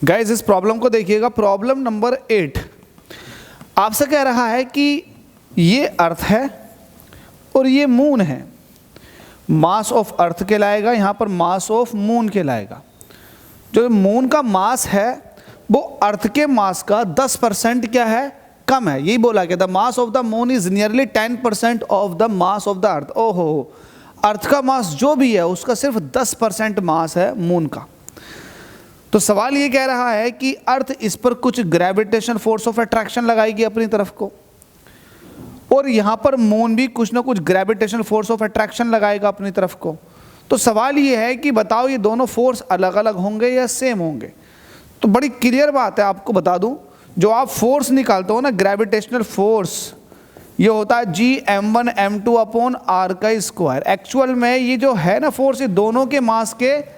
Guys इस problem को देखिएगा, प्रॉब्लम नंबर 8 आपसे कह रहा है कि ये अर्थ है और ये मून है। मास ऑफ अर्थ कहलाएगा, यहाँ पर मास ऑफ मून कहलाएगा। जो मून का मास है वो अर्थ के मास का 10% क्या है, कम है। यही बोला कि the mass of the moon is nearly 10% of the mass of the earth. ओहो, अर्थ का मास जो भी है उसका सिर्फ 10% मास है मून का। तो सवाल ये कह रहा है कि अर्थ इस पर कुछ ग्रेविटेशन फोर्स ऑफ अट्रैक्शन लगाएगी अपनी तरफ को, और यहाँ पर मून भी कुछ ना कुछ ग्रेविटेशन फोर्स ऑफ अट्रैक्शन लगाएगा अपनी तरफ को। तो सवाल ये है कि बताओ ये दोनों फोर्स अलग अलग होंगे या सेम होंगे। तो बड़ी क्लियर बात है, आपको बता दूं, जो आप फोर्स निकालते हो ना, ग्रेविटेशनल फोर्स, ये होता है Gm1 m2 अपॉन r का स्क्वायर। एक्चुअल में ये जो है ना फोर्स, ये दोनों के मास के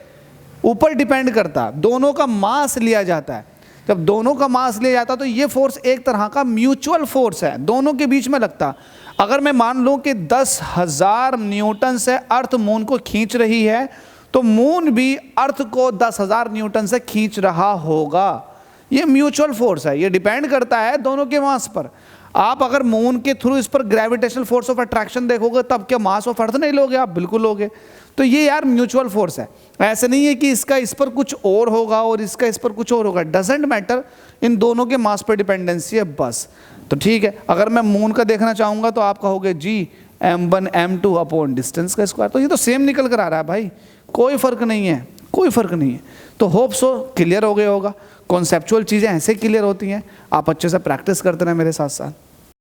ऊपर डिपेंड करता है, दोनों का मास लिया जाता है। जब दोनों का मास लिया जाता है तो ये फोर्स एक तरह का म्यूचुअल फोर्स है, दोनों के बीच में लगता। अगर मैं मान लूँ कि 10,000 न्यूटन से अर्थ मून को खींच रही है, तो मून भी अर्थ को 10,000 न्यूटन से खींच रहा होगा। ये म्यूचुअल फोर्स है, ये डिपेंड करता है दोनों के मास पर। आप अगर मून के थ्रू इस पर ग्रेविटेशनल फोर्स ऑफ अट्रैक्शन देखोगे तब क्या मास ऑफ अर्थ नहीं लोगे आप? बिल्कुल लोगे। तो ये यार म्यूचुअल फोर्स है, ऐसे नहीं है कि इसका इस पर कुछ और होगा और इसका इस पर कुछ और होगा। डजेंट मैटर, इन दोनों के मास पर डिपेंडेंसी है बस। तो ठीक है, अगर मैं मून का देखना चाहूँगा तो आप कहोगे Gm1 m2 अपॉन डिस्टेंस का स्क्वायर। तो ये तो सेम निकल कर आ रहा है भाई, कोई फर्क नहीं है, कोई फर्क नहीं है। तो होप सो क्लियर हो गया होगा। कॉन्सेप्चुअल चीज़ें ऐसे क्लियर होती हैं, आप अच्छे से प्रैक्टिस करते रहें मेरे साथ साथ।